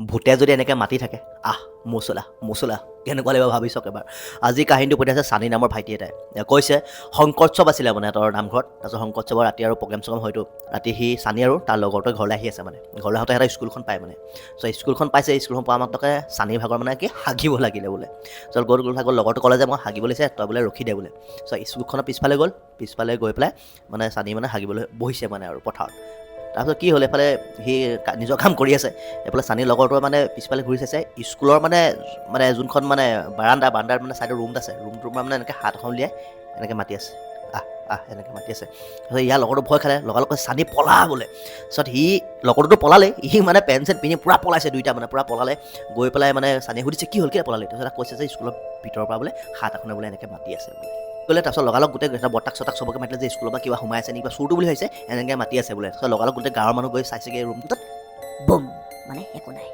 ভূতে যদি এনেকৈ মাতি থাকে মচলা মচলা কেনেকুৱা লাগিব ভাবি চাওক এবাৰ। আজি কাহিনীটো পঠিয়াইছে চানী নামৰ ভাইটি এটাই কৈছে শংকৰোৎসৱ আছিলে মানে তাৰ নামঘৰত। তাৰপিছত শংকৰোৎসৱৰ ৰাতি আৰু প্ৰগ্ৰেম চগ্ৰেম হয়তো ৰাতি সি চানী আৰু তাৰ লগৰটোৱে ঘৰলৈ আহি আছে মানে ঘৰলৈ আহোঁতে সিহঁতে স্কুলখন পায় মানে স্কুলখন পাইছে স্কুলখন পোৱা মাত্ৰকে চানীৰ ভাগৰ মানে কি হাগিব লাগিলে বোলে। গ'ল ভাগৰ লগৰটো ক'লে যে মই হাগিব লাগিছে তই বোলে ৰখি দে বোলে। স্কুলখনৰ পিছফালে গ'ল পিছফালে গৈ পেলাই মানে চানী মানে হাগিবলৈ বহিছে মানে আৰু পথাৰত। তাৰপিছত কি হ'ল এফালে সি নিজৰ কাম কৰি আছে এইফালে চানীৰ লগৰটোৱে মানে পিছফালে ঘূৰি চাইছে স্কুলৰ মানে যোনখন মানে বাৰাণ্ডাৰ মানে ছাইডৰ ৰুম আছে ৰুমটোৰ পৰা মানে এনেকৈ হাত এখন উলিয়াই এনেকৈ মাতি আছে এনেকৈ মাতি আছে। তাৰপিছত ইয়াৰ লগৰটো ভয় খালে লগালগ চানী পলা বোলে। তাৰপিছত সি লগৰটোতো পলালেই সি মানে পেণ্ট চেণ্ট পিন্ধি পূৰা পলাইছে দুইটা মানে পূৰা পলালে। গৈ পেলাই মানে চানীয়ে সুধিছে কি হ'ল কিয় পলালে। তাৰপিছত কৈছে যে স্কুলৰ ভিতৰৰ পৰা বোলে হাত এখনে বোলে এনেকৈ মাতি আছে বোলে বোলে। তাৰপিছত লগালগ গোটেই বৰ্তাক চৰ্তাক চবকে মাতিলে যে স্কুলৰ পৰা কিবা সোমাই আছে নেকি বা চুৰটো বুলি ভাবিছে এনেকৈ মাতি আছে বোলে। তাৰপিছত লগালগ গোটেই গাঁৱৰ মানুহ গৈ চাইছেগৈ ৰুমটোত বুম মানে একো নাই।